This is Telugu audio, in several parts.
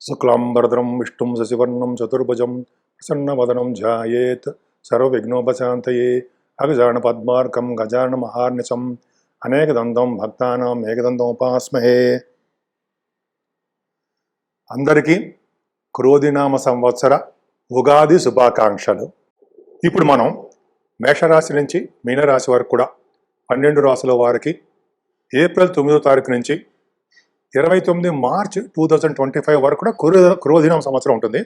శుక్లాంబరధరం విష్ణుం శశివర్ణం చతుర్భుజం ప్రసన్నవదనం ధ్యాయేత్ సర్వవిఘ్నోపశాంతయే అగజాన పద్మార్కం గజాన మహార్నిశం అనేకదంతం భక్తానాం ఏకదంతం ఉపాస్మహే. అందరికీ క్రోధినామ సంవత్సర ఉగాది శుభాకాంక్షలు. ఇప్పుడు మనం మేషరాశి నుంచి మీనరాశి వరకు కూడా 12 రాశుల వారికి ఏప్రిల్ 9వ తారీఖు నుంచి 29 మార్చ్ 2025 వరకు కూడా క్రోధినామ సంవత్సరం ఉంటుంది.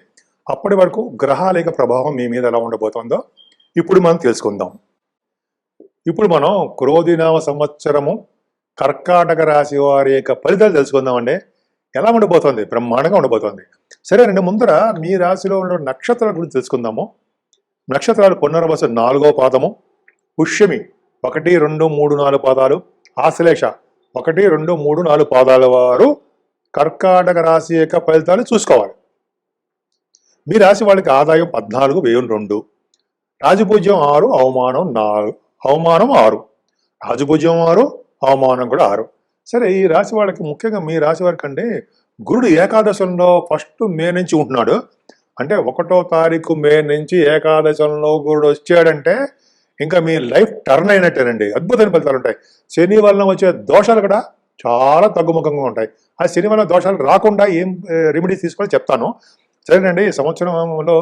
అప్పటి వరకు గ్రహాల యొక్క ప్రభావం మీ మీద ఎలా ఉండబోతుందో ఇప్పుడు మనం తెలుసుకుందాం. ఇప్పుడు మనం క్రోధినామ సంవత్సరము కర్కాటక రాశి వారి యొక్క ఫలితాలు తెలుసుకుందామండి. ఎలా ఉండబోతోంది? బ్రహ్మాండంగా ఉండబోతోంది. సరేనండి, ముందర మీ రాశిలో ఉన్న నక్షత్రాల గురించి తెలుసుకుందాము. నక్షత్రాలు పునర్వసు 4వ పాదము, పుష్యమి 1, 2, 3, 4 పాదాలు, ఆశ్లేష 1, 2, 3, 4 పాదాల వారు కర్కాటక రాశి యొక్క ఫలితాలు చూసుకోవాలి. మీ రాశి వాళ్ళకి ఆదాయం 14, వ్యయం 2, రాజపూజ్యం 6, అవమానం 4, అవమానం 6, రాజపూజ్యం 6, అవమానం కూడా 6. సరే, ఈ రాశి వాళ్ళకి ముఖ్యంగా మీ రాశి వారికి అంటే గురుడు ఏకాదశంలో ఫస్ట్ మే నుంచి ఉంటున్నాడు. అంటే 1వ తారీఖు మే నుంచి ఏకాదశంలో గురుడు వచ్చాడంటే ఇంకా మీ లైఫ్ టర్న్ అయినట్టేనండి. అద్భుతమైన ఫలితాలు ఉంటాయి. శని వలన వచ్చే దోషాలు కూడా చాలా తగ్గుముఖంగా ఉంటాయి. ఆ శని వలన దోషాలు రాకుండా ఏం రెమెడీస్ తీసుకొని చెప్తాను. సరేనండి, ఈ సంవత్సరంలో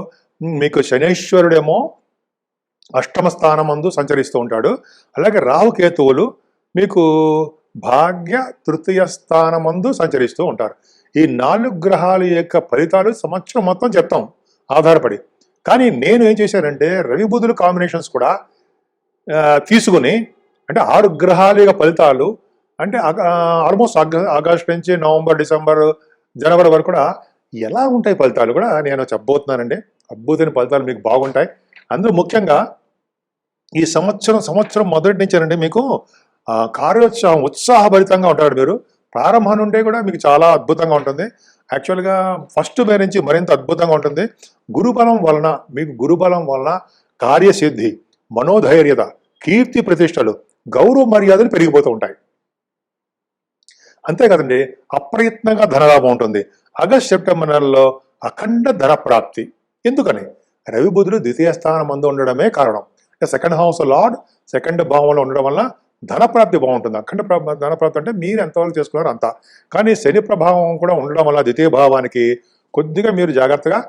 మీకు శనీశ్వరుడేమో అష్టమ స్థానమందు సంచరిస్తూ ఉంటాడు. అలాగే రాహుకేతువులు మీకు భాగ్య తృతీయ స్థానమందు సంచరిస్తూ ఉంటారు. ఈ 4 గ్రహాల యొక్క ఫలితాలు సంవత్సరం మొత్తం చెప్తాం ఆధారపడి. కానీ నేను ఏం చేశానంటే రవి బుధుల కాంబినేషన్స్ కూడా తీసుకుని, అంటే 6 గ్రహాల యొక్క ఫలితాలు అంటే ఆల్మోస్ట్ ఆగస్ట్ నుంచి నవంబర్, డిసెంబర్, జనవరి వరకు కూడా ఎలా ఉంటాయి ఫలితాలు కూడా నేను చెప్పబోతున్నానండి. అద్భుతమైన ఫలితాలు మీకు బాగుంటాయి. అందులో ముఖ్యంగా ఈ సంవత్సరం మొదటి నుంచేనండి మీకు కార్యోత్సాహం ఉత్సాహభరితంగా ఉంటాడు. మీరు ప్రారంభం నుండే కూడా మీకు చాలా అద్భుతంగా ఉంటుంది. యాక్చువల్గా ఫస్ట్ మే నుంచి మరింత అద్భుతంగా ఉంటుంది. గురుబలం వలన కార్యసిద్ధి, మనోధైర్యత, కీర్తి ప్రతిష్టలు, గౌరవ మర్యాదలు పెరిగిపోతూ ఉంటాయి. అంతే కదండి, అప్రయత్నంగా ధనలాభం ఉంటుంది. ఆగస్ట్, సెప్టెంబర్ నెలలో అఖండ ధన ప్రాప్తి. ఎందుకని? రవి బుధుడు ద్వితీయ స్థానం మందు ఉండడమే కారణం. సెకండ్ హౌస్ లార్డ్ సెకండ్ భావంలో ఉండడం వల్ల ధనప్రాప్తి బాగుంటుంది. అఖండ ధనప్రాప్తి అంటే మీరు ఎంతవరకు చేసుకున్నారో అంత. కానీ శని ప్రభావం కూడా ఉండడం వల్ల ద్వితీయ భావానికి కొద్దిగా మీరు జాగ్రత్తగా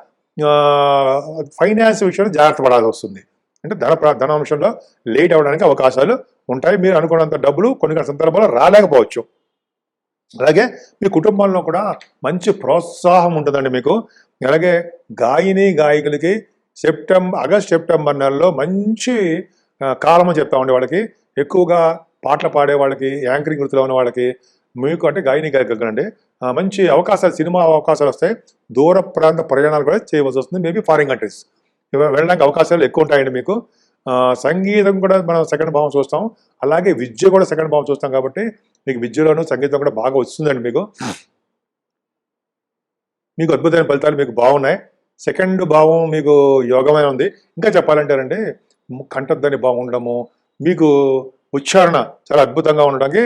ఫైనాన్స్ విషయంలో జాగ్రత్త పడాల్సి వస్తుంది. అంటే ధన అంశంలో లేట్ అవ్వడానికి అవకాశాలు ఉంటాయి. మీరు అనుకున్నంత డబ్బులు కొన్ని సందర్భాల్లో రాలేకపోవచ్చు. అలాగే మీ కుటుంబంలో కూడా మంచి ప్రోత్సాహం ఉంటుందండి మీకు. అలాగే గాయకులకి ఆగస్ట్, సెప్టెంబర్ నెలలో మంచి కాలం అని చెప్తా ఉండే వాళ్ళకి, ఎక్కువగా పాటలు పాడే వాళ్ళకి, యాంకరింగ్ వృత్తిలో ఉన్న వాళ్ళకి, మీకు అంటే గాయకులండి మంచి అవకాశాలు, సినిమా అవకాశాలు వస్తాయి. దూర ప్రాంత ప్రయాణాలు కూడా చేయవలసి వస్తుంది. మేబీ ఫారిన్ కంట్రీస్ వెళ్ళడానికి అవకాశాలు ఎక్కువ ఉంటాయండి మీకు. సంగీతం కూడా మనం సెకండ్ భావం చూస్తాం. అలాగే విద్య కూడా సెకండ్ భావం చూస్తాం. కాబట్టి మీకు విద్యలోనూ సంగీతం కూడా బాగా వస్తుందండి. మీకు అద్భుతమైన ఫలితాలు మీకు బాగున్నాయి. సెకండ్ భావం మీకు యోగమైన ఉంది. ఇంకా చెప్పాలంటేనండి కంఠధ్వని బాగుండడము, మీకు ఉచ్చారణ చాలా అద్భుతంగా ఉండడానికి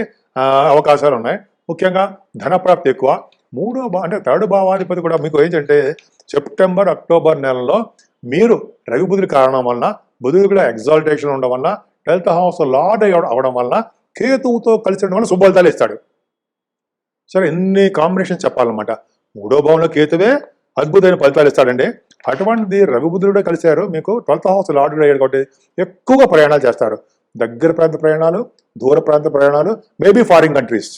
అవకాశాలు ఉన్నాయి. ముఖ్యంగా ధనప్రాప్తి ఎక్కువ. అంటే 3వ భావాధిపతి కూడా మీకు ఏంటంటే సెప్టెంబర్, అక్టోబర్ నెలలో మీరు రవి బుధుడి కారణం వలన, బుధుడు కూడా ఎగ్జాల్టేషన్ ఉండడం వల్ల, 12th హౌస్ లార్డ్ అవడం వల్ల, కేతువుతో కలిసి ఉండడం వల్ల శుభఫలితాలు ఇస్తాడు. సరే, ఎన్ని కాంబినేషన్ చెప్పాలన్నమాట. 3వ భావంలో కేతువే అద్భుతమైన ఫలితాలు ఇస్తాడండి. అటువంటిది రవి బుధుడు కలిశారు. మీకు 12th హౌస్ లార్డ్ కూడా అయ్యాడు కాబట్టి ఎక్కువగా ప్రయాణాలు చేస్తారు. దగ్గర ప్రాంత ప్రయాణాలు, దూర ప్రాంత ప్రయాణాలు, మేబీ ఫారిన్ కంట్రీస్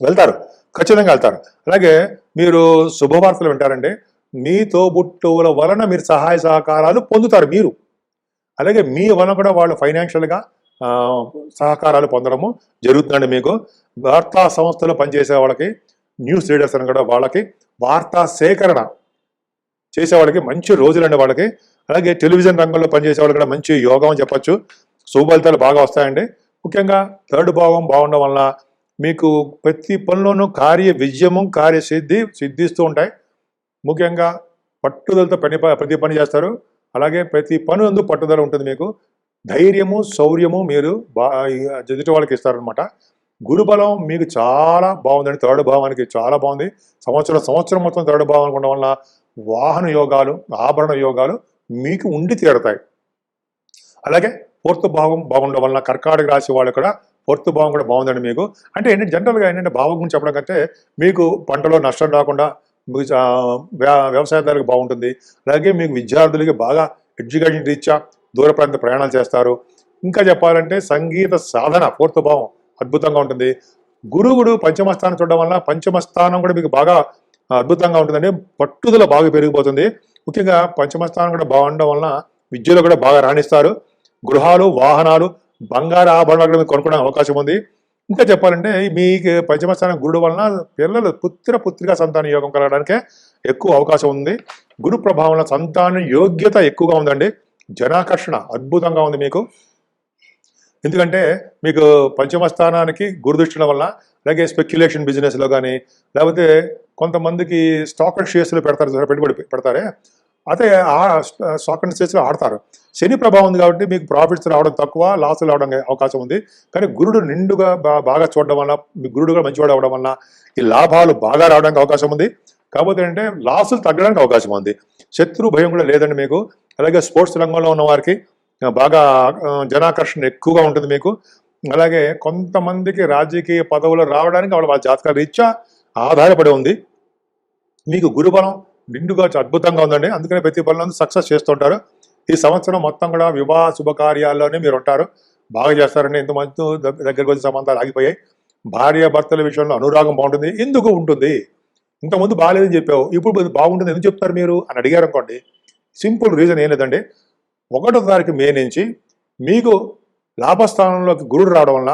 వెళ్తారు, ఖచ్చితంగా వెళ్తారు. అలాగే మీరు శుభవార్తలు వింటారండి. మీ తోబుట్టువుల వలన మీరు సహాయ సహకారాలు పొందుతారు మీరు. అలాగే మీ వలన కూడా వాళ్ళు ఫైనాన్షియల్గా సహకారాలు పొందడము జరుగుతుందండి. మీకు వార్తా సంస్థలో పనిచేసే వాళ్ళకి, న్యూస్ రీడర్స్ అని కూడా వాళ్ళకి, వార్తా సేకరణ చేసేవాళ్ళకి మంచి రోజులండి వాళ్ళకి. అలాగే టెలివిజన్ రంగంలో పనిచేసే వాళ్ళు కూడా మంచి యోగం అని చెప్పచ్చు. శుభఫలితాలు బాగా వస్తాయండి. ముఖ్యంగా 3rd భావం బాగుండడం వల్ల మీకు ప్రతి పనిలోనూ విజయము, సిద్ధిస్తూ ఉంటాయి. ముఖ్యంగా పట్టుదలతో ప్రతి పని చేస్తారు. అలాగే ప్రతి పని నందు పట్టుదల ఉంటుంది మీకు. ధైర్యము, శౌర్యము మీరు ఎదుటి వాళ్ళకి ఇస్తారనమాట. గురుబలం మీకు చాలా బాగుందండి. థర్డ్ భావానికి చాలా బాగుంది. సంవత్సరం మొత్తం థర్డ్ భావానికి ఉండడం వల్ల వాహన యోగాలు, ఆభరణ యోగాలు మీకు ఉండి తీరతాయి. అలాగే ఫోర్త్ భావం బాగుండడం వలన కర్కాటక రాశి వాళ్ళు కూడా ఫోర్త్ భావం కూడా బాగుందండి మీకు. అంటే ఏంటంటే జనరల్గా ఏంటంటే భావం గురించి చెప్పడం కంటే మీకు పంటలో నష్టం రాకుండా మీకు వ్యవసాయదారులకు బాగుంటుంది. అలాగే మీకు విద్యార్థులకి బాగా ఎడ్యుకేషన్ రీత్యా దూర ప్రాంత ప్రయాణాలు చేస్తారు. ఇంకా చెప్పాలంటే సంగీత సాధన ఫోర్త్ భావం అద్భుతంగా ఉంటుంది. గురువుడు పంచమ స్థానం చూడడం వల్ల పంచమ స్థానం కూడా మీకు బాగా అద్భుతంగా ఉంటుందండి. పట్టుదల బాగా పెరిగిపోతుంది. ముఖ్యంగా పంచమ స్థానం కూడా బాగుండడం వలన విద్యలో కూడా బాగా రాణిస్తారు. గృహాలు, వాహనాలు, బంగారు ఆభరణాలు కూడా మీకు కొనుక్కోవడానికి అవకాశం ఉంది. ఇంకా చెప్పాలంటే మీకు పంచమ స్థానం గురుడు వలన పిల్లలు పుత్రికా సంతాన యోగం కలగడానికే ఎక్కువ అవకాశం ఉంది. గురు ప్రభావం సంతాన యోగ్యత ఎక్కువగా ఉందండి. జనాకర్షణ అద్భుతంగా ఉంది మీకు. ఎందుకంటే మీకు పంచమ స్థానానికి గురుదృష్టిల వల్ల, అలాగే స్పెక్యులేషన్ బిజినెస్లో కానీ, లేకపోతే కొంతమందికి స్టాక్ అండ్ షేర్స్లో పెట్టుబడి పెడతారే, అదే ఆ స్టాక్ అండ్ షేర్స్లో ఆడతారు. శని ప్రభావం ఉంది కాబట్టి మీకు ప్రాఫిట్స్ రావడం తక్కువ, లాసులు రావడం అవకాశం ఉంది. కానీ గురుడు నిండుగా బాగా చూడడం వల్ల, మీ గురుడు కూడా మంచివాడు అవడం వల్ల ఈ లాభాలు బాగా రావడానికి అవకాశం ఉంది. కాకపోతే అంటే లాసులు తగ్గడానికి అవకాశం ఉంది. శత్రు భయం కూడా లేదండి మీకు. అలాగే స్పోర్ట్స్ రంగంలో ఉన్న వారికి బాగా జనాకర్షణ ఎక్కువగా ఉంటుంది మీకు. అలాగే కొంతమందికి రాజకీయ పదవులు రావడానికి వాళ్ళ జాతకాల రీత్యా ఆధారపడి ఉంది. మీకు గురుబలం నిండుగా అద్భుతంగా ఉందండి. అందుకనే ప్రతి పనులను సక్సెస్ చేస్తుంటారు. ఈ సంవత్సరం మొత్తం కూడా వివాహ శుభకార్యాల్లోనే మీరు ఉంటారు. బాగా చేస్తారండి. ఇంతమంది దగ్గరకు వచ్చే సంబంధాలు ఆగిపోయాయి. భార్య భర్తల విషయంలో అనురాగం బాగుంటుంది. ఎందుకు ఉంటుంది? ఇంతకుముందు బాగాలేదని చెప్పావు, ఇప్పుడు బాగుంటుంది ఎందుకు చెప్తారు మీరు అని అడిగారు అనుకోండి. సింపుల్ రీజన్ ఏం లేదండి. 1వ తారీఖు మే నుంచి మీకు లాభస్థానంలోకి గురుడు రావడం వల్ల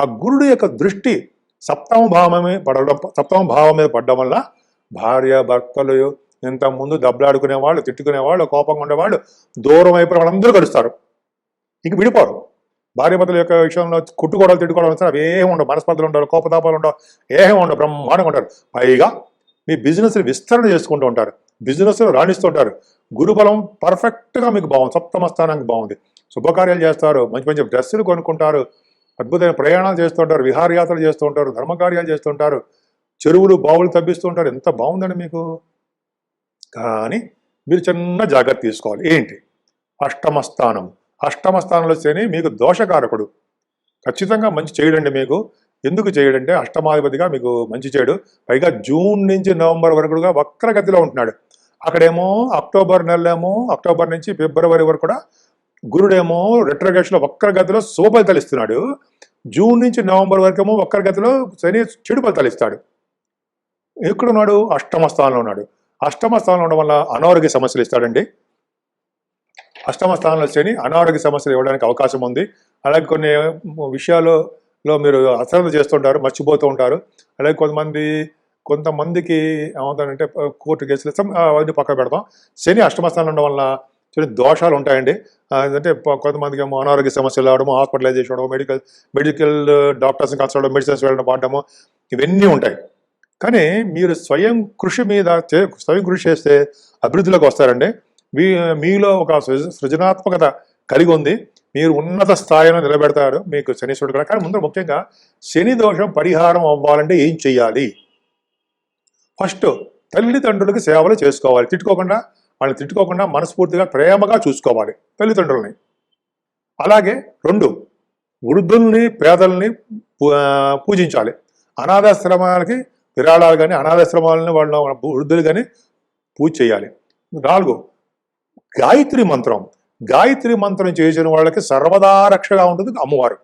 ఆ గురుడు యొక్క దృష్టి సప్తమ భావం మీద పడడం వల్ల భార్య భర్తలు ఇంతకుముందు దెబ్బలాడుకునే వాళ్ళు, తిట్టుకునేవాళ్ళు, కోపంగా ఉండేవాళ్ళు దూరం అయిపోయిన వాళ్ళందరూ కలుస్తారు. ఇంక విడిపోరు. భార్య భర్తల యొక్క విషయంలో కుట్టుకోవడాలు, తిట్టుకోవడం అవి ఏమి ఉండవు. మనస్పర్ధలు ఉండవు, కోపతాపాలు ఉండవు, ఏమి ఉండవు. బ్రహ్మాండంగా ఉంటారు. పైగా మీ బిజినెస్ని విస్తరణ చేసుకుంటూ ఉంటారు, బిజినెస్లో రాణిస్తుంటారు. గురుబలం పర్ఫెక్ట్గా మీకు బాగుంది. సప్తమ స్థానానికి బాగుంది. శుభకార్యాలు చేస్తారు, మంచి మంచి డ్రెస్సులు కొనుక్కుంటారు, అద్భుతమైన ప్రయాణాలు చేస్తుంటారు, విహారయాత్రలు చేస్తూ ఉంటారు, ధర్మకార్యాలు చేస్తుంటారు, చెరువులు బావులు తవ్విస్తూ ఉంటారు. ఎంత బాగుందండి మీకు. కానీ మీరు చిన్న జాగ్రత్త తీసుకోవాలి. ఏంటి? అష్టమ స్థానం. అష్టమ స్థానంలో శని మీకు దోషకారకుడు. ఖచ్చితంగా మంచి చేయడండి మీకు. ఎందుకు చేయడంటే అష్టమాధిపతిగా మీకు మంచి చేయడు. పైగా జూన్ నుంచి నవంబర్ వరకుగా వక్రగతిలో ఉంటున్నాడు. అక్కడేమో అక్టోబర్ నెలలో అక్టోబర్ నుంచి ఫిబ్రవరి వరకు కూడా గురుడేమో రెట్రోగేషన్లో వక్రగతిలో శుభ ఫలితాలు ఇస్తున్నాడు. జూన్ నుంచి నవంబర్ వరకేమో వక్రగతిలో శని చెడు ఫలితాలు ఇస్తాడు. ఎక్కడున్నాడు? అష్టమ స్థానంలో ఉన్నాడు. అష్టమ స్థానంలో ఉండడం వల్ల అనారోగ్య సమస్యలు ఇస్తాడండి. అష్టమ స్థానంలో శని అనారోగ్య సమస్యలు ఇవ్వడానికి అవకాశం ఉంది. అలాగే కొన్ని విషయాలలో మీరు అశ్రద్ధ చేస్తుంటారు, మర్చిపోతూ ఉంటారు. అలాగే కొంతమందికి ఏమవుతారంటే కోర్టు కేసులు అవన్నీ పక్కన పెడతాం. శని అష్టమ స్థానంలో ఉండడం వల్ల కొన్ని దోషాలు ఉంటాయండి. అంటే కొంతమందికి ఏమో అనారోగ్య సమస్యలు రావడము, హాస్పిటలైజేషన్ అవడము, మెడికల్ డాక్టర్స్ని కన్సల్ట్ మెడిసిన్స్ వెళ్ళడం వాడటము, ఇవన్నీ ఉంటాయి. కానీ మీరు స్వయం కృషి చేస్తే అభివృద్ధిలోకి వస్తారండి. మీలో ఒక సృజనాత్మకత కలిగి ఉంది. మీరు ఉన్నత స్థాయిలో నిలబెడతారు మీకు శనీశ్వరుడు కూడా. కానీ ముందు ముఖ్యంగా శని దోషం పరిహారం అవ్వాలంటే ఏం చెయ్యాలి? ఫస్ట్ తల్లిదండ్రులకి సేవలు చేసుకోవాలి. వాళ్ళని తిట్టుకోకుండా మనస్ఫూర్తిగా ప్రేమగా చూసుకోవాలి తల్లిదండ్రులని. అలాగే 2 వృద్ధుల్ని, పేదల్ని పూజించాలి. అనాథాశ్రమాలకి విరాళాలు కానీ, అనాథాశ్రమాలని వాళ్ళ వృద్ధులు కానీ పూజ చేయాలి. 4 గాయత్రి మంత్రం. గాయత్రి మంత్రం చేసిన వాళ్ళకి సర్వదా రక్షగా ఉంటుంది అమ్మవారు,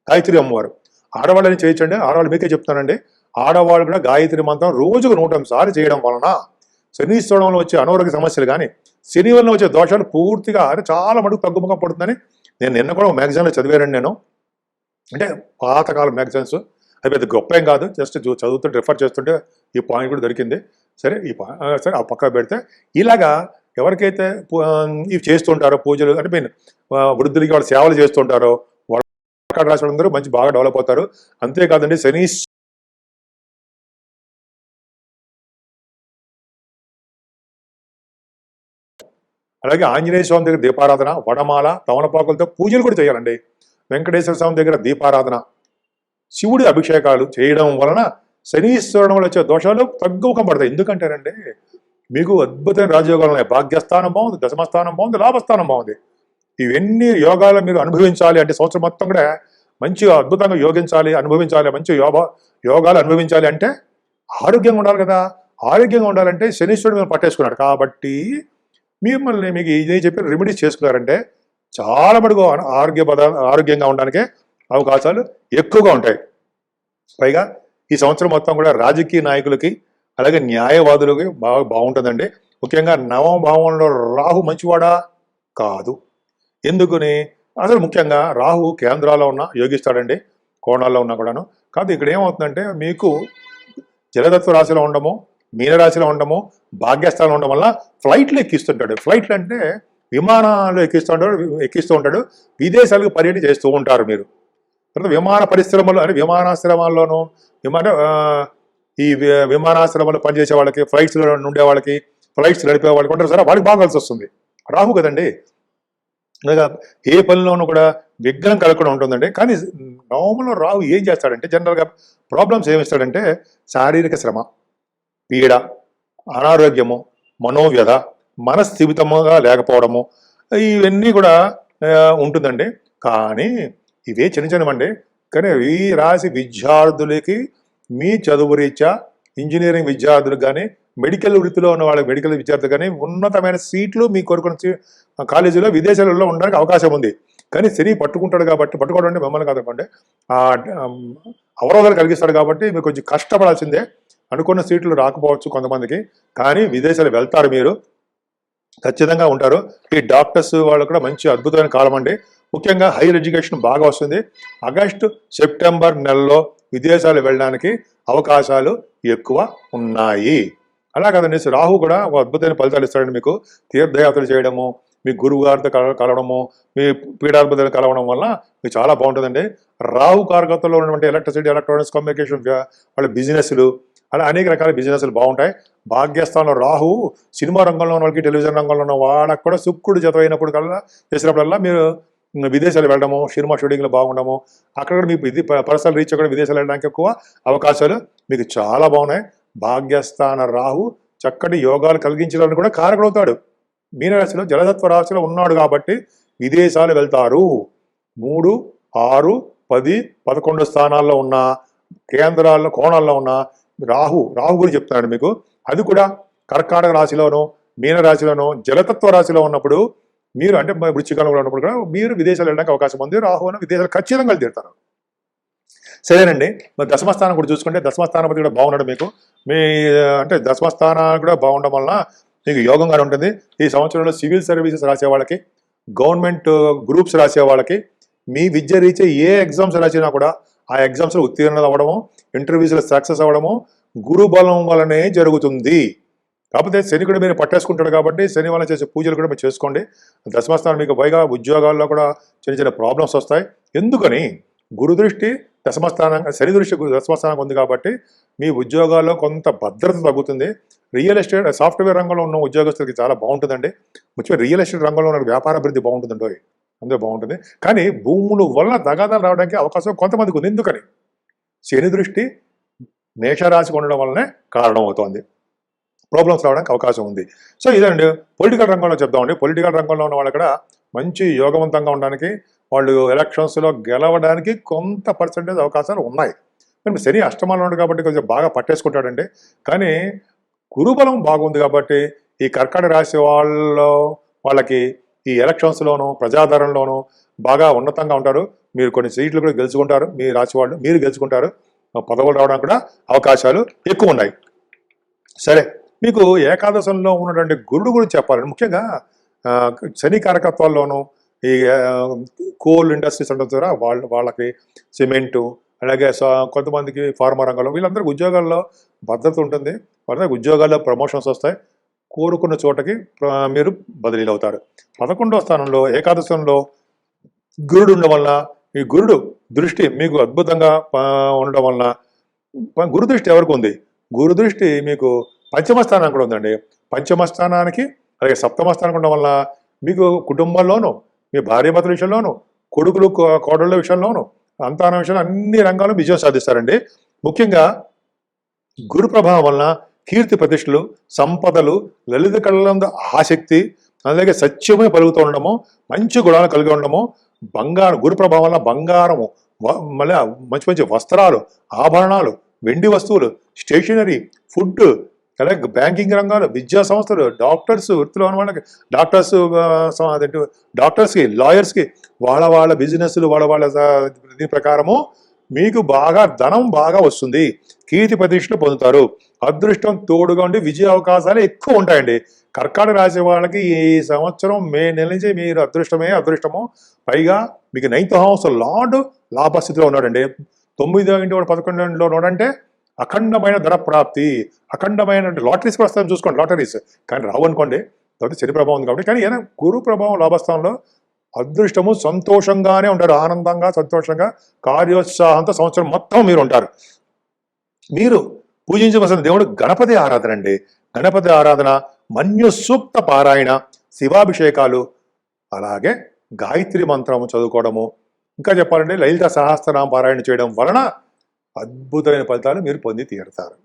గాయత్రి అమ్మవారు. ఆడవాళ్ళని చేయించండి, ఆడవాళ్ళు మీకే చెప్తానండి. ఆడవాళ్ళు కూడా గాయత్రి మంత్రం రోజుకు 108 సార్లు చేయడం వలన శనీశ్వరంలో వచ్చే అనారోగ్య సమస్యలు కానీ, శని వల్ల వచ్చే దోషాలు పూర్తిగా చాలా మటుకు తగ్గుముఖం పడుతుందని నేను నిన్న కూడా మ్యాగజైన్లో చదివానండి. నేను అంటే పాతకాలం మ్యాగజైన్స్, అది పెద్ద గొప్ప ఏం కాదు, జస్ట్ చదువుతుంటే రిఫర్ చేస్తుంటే ఈ పాయింట్ కూడా దొరికింది. సరే సరే ఆ పక్క పెడితే ఇలాగా ఎవరికైతే ఇవి చేస్తుంటారో పూజలు, అంటే మీన్ వృద్ధులకి వాళ్ళు సేవలు చేస్తుంటారో వాళ్ళ రాశి వాళ్ళందరూ మంచి బాగా డెవలప్ అవుతారు. అంతేకాదండి అలాగే ఆంజనేయ స్వామి దగ్గర దీపారాధన, వడమాల, తమలపాకులతో పూజలు కూడా చేయాలండి. వెంకటేశ్వర స్వామి దగ్గర దీపారాధన, శివుడి అభిషేకాలు చేయడం వలన శనీశ్వరుడు వల్ల వచ్చే దోషాలు తగ్గుముఖం పడతాయి. ఎందుకంటేనండి మీకు అద్భుతమైన రాజయోగాలు ఉన్నాయి. భాగ్యస్థానం బాగుంది, దశమస్థానం బాగుంది, లాభస్థానం బాగుంది. ఇవన్నీ యోగాలు మీరు అనుభవించాలి అంటే సంవత్సరం మొత్తం కూడా మంచిగా అద్భుతంగా యోగించాలి, అనుభవించాలి, మంచి యోగాలు అనుభవించాలి అంటే ఆరోగ్యంగా ఉండాలి కదా. ఆరోగ్యంగా ఉండాలంటే శనీశ్వరుడు మీరు పట్టేసుకున్నాడు కాబట్టి మిమ్మల్ని మీకు ఇది చెప్పిన రెమెడీస్ చేసుకున్నారంటే చాలా మటుకు ఆరోగ్యంగా ఉండడానికే అవకాశాలు ఎక్కువగా ఉంటాయి. పైగా ఈ సంవత్సరం మొత్తం కూడా రాజకీయ నాయకులకి అలాగే న్యాయవాదులకి బాగుంటుందండి. ముఖ్యంగా నవమ భావంలో రాహు మంచివాడా కాదు. ఎందుకని అసలు ముఖ్యంగా రాహు కేంద్రాల్లో ఉన్న యోగిస్తాడండి, కోణాల్లో ఉన్నా కూడాను. కాదు ఇక్కడ ఏమవుతుందంటే మీకు జలతత్వ రాశిలో ఉండము, మీనరాశిలో ఉండము, భాగ్యస్థానంలో ఉండడం వల్ల ఫ్లైట్లు ఎక్కిస్తుంటాడు. ఫ్లైట్లు అంటే విమానాలు ఎక్కిస్తూ ఉంటాడు. విదేశాలకు పర్యటన చేస్తూ ఉంటారు మీరు. తర్వాత విమాన పరిశ్రమలు అంటే విమానాశ్రమాల్లోనూ ఈ విమానాశ్రమాలు పనిచేసే వాళ్ళకి, ఫ్లైట్స్లో ఉండే వాళ్ళకి, ఫ్లైట్స్ నడిపే వాళ్ళకి ఉంటారు సరే, వాడికి బాగా కలిసి వస్తుంది. రాహు కదండి. ఏ పనిలోనూ కూడా విఘ్నం కలగకుండా ఉంటుందండి. కానీ నవమంలో రాహు ఏం చేస్తాడంటే జనరల్గా ప్రాబ్లమ్స్ ఏమిస్తాడంటే శారీరక శ్రమ, పీడ, అనారోగ్యము, మనోవ్యధ, మనస్థిమితముగా లేకపోవడము, ఇవన్నీ కూడా ఉంటుందండి. కానీ ఇవే చిన్న చిన్నవండి. కానీ ఈ రాశి విద్యార్థులకి మీ చదువు రీత్యా ఇంజనీరింగ్ విద్యార్థులకు కానీ, మెడికల్ వృత్తిలో ఉన్న వాళ్ళకి, మెడికల్ విద్యార్థులు కానీ ఉన్నతమైన సీట్లు మీ కోరుకున్న కాలేజీలో విదేశాలలో ఉండడానికి అవకాశం ఉంది. కానీ శని పట్టుకుంటాడు కాబట్టి, పట్టుకోవడం అంటే మిమ్మల్ని కాదనుకోండి, అవరోధాలు కలిగిస్తాడు కాబట్టి మీరు కొంచెం కష్టపడాల్సిందే. అనుకున్న సీట్లు రాకపోవచ్చు కొంతమందికి, కానీ విదేశాలు వెళ్తారు, మీరు ఖచ్చితంగా ఉంటారు. ఈ డాక్టర్స్ వాళ్ళు కూడా మంచి అద్భుతమైన కాలం అండి. ముఖ్యంగా హైయర్ ఎడ్యుకేషన్ బాగా వస్తుంది. ఆగస్టు సెప్టెంబర్ నెలలో విదేశాలు వెళ్ళడానికి అవకాశాలు ఎక్కువ ఉన్నాయి. అలా కదండి, రాహు కూడా ఒక అద్భుతమైన ఫలితాలు ఇస్తాడండి మీకు. తీర్థయాత్రలు చేయడము, మీ గురువు గారితో కలవడము, మీ పీఠాధిపతులు కలవడం వల్ల మీకు చాలా బాగుంటుందండి. రాహు కారకత్వంలో ఉన్నటువంటి ఎలక్ట్రిసిటీ, ఎలక్ట్రానిక్స్, కమ్యూనికేషన్, వాళ్ళ బిజినెస్లు, అలా అనేక రకాల బిజినెస్లు బాగుంటాయి. భాగ్యస్థానంలో రాహు సినిమా రంగంలో ఉన్న వాళ్ళకి, టెలివిజన్ రంగంలో ఉన్న వాళ్ళకి కూడా శుక్రుడు జతమైనప్పుడు కల్లా చేసినప్పుడల్లా మీరు విదేశాలు వెళ్ళడము, సినిమా షూటింగ్లో బాగుండము, అక్కడ కూడా మీకు ఇది పర్సనల్ రీచ్ కూడా విదేశాలు వెళ్ళడానికి ఎక్కువ అవకాశాలు మీకు చాలా బాగున్నాయి. భాగ్యస్థాన రాహు చక్కటి యోగాలు కలిగించడానికి కూడా కారకుడవుతాడు. మీనరాశిలో జలతత్వ రాశిలో ఉన్నాడు కాబట్టి విదేశాలు వెళ్తారు. 3, 6, 10, 11 స్థానాల్లో ఉన్న కేంద్రాల్లో, కోణాల్లో ఉన్న రాహు గురించి చెప్తున్నాడు మీకు. అది కూడా కర్కాటక రాశిలోనూ, మీనరాశిలోనూ, జలతత్వ రాశిలో ఉన్నప్పుడు మీరు అంటే వృశ్చికంలో ఉన్నప్పుడు కూడా మీరు విదేశాలు వెళ్ళడానికి అవకాశం ఉంది. రాహు అని విదేశాలు ఖచ్చితంగా తీరుతారు. సరేనండి, మరి దశమస్థానం కూడా చూసుకుంటే దశమస్థానపతి కూడా బాగున్నాడు మీకు. మీ అంటే దశమస్థానం కూడా బాగుండడం వలన మీకు యోగంగానే ఉంటుంది. ఈ సంవత్సరంలో సివిల్ సర్వీసెస్ రాసే వాళ్ళకి, గవర్నమెంట్ గ్రూప్స్ రాసే వాళ్ళకి, మీ విద్య రీచే ఏ ఎగ్జామ్స్ రాసినా కూడా ఆ ఎగ్జామ్స్లో ఉత్తీర్ణత అవ్వడము, ఇంటర్వ్యూస్లో సక్సెస్ అవ్వడము గురు బలం వలనే జరుగుతుంది. కాకపోతే శని కూడా మీరు పట్టేసుకుంటాడు కాబట్టి శని వల్ల చేసే పూజలు కూడా మీరు చేసుకోండి. దశమస్థానం మీకు పైగా ఉద్యోగాల్లో కూడా చిన్న చిన్న ప్రాబ్లమ్స్ వస్తాయి. ఎందుకని గురుదృష్టి దశమస్థానంగా, శని దృష్టి దశమస్థానం ఉంది కాబట్టి మీ ఉద్యోగాల్లో కొంత భద్రత తగ్గుతుంది. రియల్ ఎస్టేట్, సాఫ్ట్వేర్ రంగంలో ఉన్న ఉద్యోగస్తులకి చాలా బాగుంటుందండి. ముఖ్యంగా రియల్ ఎస్టేట్ రంగంలో ఉన్న వ్యాపార అభివృద్ధి బాగుంటుందండి, అందులో బాగుంటుంది. కానీ భూముల వల్ల తగాదాలు రావడానికి అవకాశం కొంతమందికి ఉంది. ఎందుకని శని దృష్టి మేషరాశికి ఉండడం వల్లనే కారణం అవుతోంది, ప్రాబ్లమ్స్ రావడానికి అవకాశం ఉంది. సో ఇదండి. పొలిటికల్ రంగంలో చెప్దామండి. పొలిటికల్ రంగంలో ఉన్న వాళ్ళు కూడా మంచి యోగవంతంగా ఉండడానికి, వాళ్ళు ఎలక్షన్స్లో గెలవడానికి కొంత పర్సెంటేజ్ అవకాశాలు ఉన్నాయి. కానీ శని అష్టమాలు ఉన్నాడు కాబట్టి కొంచెం బాగా పట్టేసుకుంటాడండి. కానీ గురుబలం బాగుంది కాబట్టి ఈ కర్కాటక రాశి వాళ్ళకి ఈ ఎలక్షన్స్లోనూ, ప్రజాదరణలోనూ బాగా ఉన్నతంగా ఉంటారు. మీరు కొన్ని సీట్లు కూడా గెలుచుకుంటారు. మీ రాశి వాళ్ళు మీరు గెలుచుకుంటారు. పదవులు రావడానికి కూడా అవకాశాలు ఎక్కువ ఉన్నాయి. సరే, మీకు ఏకాదశంలో ఉన్నటువంటి గురుడు గురించి చెప్పాలండి. ముఖ్యంగా శని కారకత్వాల్లోనూ ఈ కోల్ ఇండస్ట్రీస్ ఉండడం ద్వారా వాళ్ళకి సిమెంటు, అలాగే కొంతమందికి ఫార్మా రంగంలో, వీళ్ళందరికీ ఉద్యోగాల్లో భద్రత ఉంటుంది. వాళ్ళకి ఉద్యోగాల్లో ప్రమోషన్స్ వస్తాయి. కోరుకున్న చోటకి మీరు బదిలీలు అవుతారు. 11వ స్థానంలో ఏకాదశంలో గురుడు ఉండడం వల్ల, ఈ గురుడు దృష్టి మీకు అద్భుతంగా ఉండడం వలన, గురు దృష్టి ఎవరికి ఉంది? గురు దృష్టి మీకు పంచమ స్థానానికి కూడా ఉందండి. పంచమ స్థానానికి అలాగే సప్తమ స్థానానికి ఉండడం వల్ల మీకు కుటుంబంలోనూ, మీ భార్యాభర్తల విషయంలోనూ, కొడుకులు కోడళ్ళ విషయంలోనూ, సంతాన విషయంలో అన్ని రంగాల్లో విజయం సాధిస్తారండి. ముఖ్యంగా గురు ప్రభావం వలన కీర్తి ప్రతిష్టలు, సంపదలు, లలిత కళలందు ఆసక్తి, అలాగే సత్యమే పలుకుతూ ఉండడము, మంచి గుణాలు కలిగి ఉండడము, బంగారం గురు ప్రభావం వల్ల బంగారము, మళ్ళీ మంచి మంచి వస్త్రాలు, ఆభరణాలు, వెండి వస్తువులు, స్టేషనరీ, ఫుడ్, అలాగే బ్యాంకింగ్ రంగాలు, విద్యా సంస్థలు, డాక్టర్స్ వృత్తిలో ఉన్న వాళ్ళకి డాక్టర్స్, అదేంటి డాక్టర్స్కి, లాయర్స్కి వాళ్ళ బిజినెస్లు వాళ్ళ దీని ప్రకారము మీకు బాగా ధనం బాగా వస్తుంది, కీర్తి ప్రతిష్టలు పొందుతారు, అదృష్టం తోడుగా ఉండి విజయ అవకాశాలు ఎక్కువ ఉంటాయండి. కర్కాటక రాశి వాళ్ళకి ఈ సంవత్సరం మే నెల నుంచి మీరు అదృష్టము. పైగా మీకు 9th హౌస్ లార్డ్ లాభస్థితిలో ఉన్నాడండి. 9వ ఇంటి 11వ ఉన్నాడంటే అఖండమైన ధన ప్రాప్తి, అఖండమైన లాటరీస్ కూడా వస్తాయని చూసుకోండి, లాటరీస్ కానీ రావు అనుకోండి, కాబట్టి శని ప్రభావం ఉంది కాబట్టి. కానీ ఏదైనా గురు ప్రభావం లాభస్థానంలో అదృష్టము, సంతోషంగానే ఉంటారు, ఆనందంగా సంతోషంగా కార్యోత్సాహంతో సంవత్సరం మొత్తం మీరు ఉంటారు. మీరు పూజించవలసిన దేవుడు గణపతి ఆరాధన అండి. గణపతి ఆరాధన, మన్యు సూక్త పారాయణ, శివాభిషేకాలు, అలాగే గాయత్రి మంత్రము చదువుకోవడము, ఇంకా చెప్పాలంటే లలిత సహస్రనామ పారాయణ చేయడం వలన అద్భుతమైన ఫలితాలు మీరు పొంది తీరుతారు.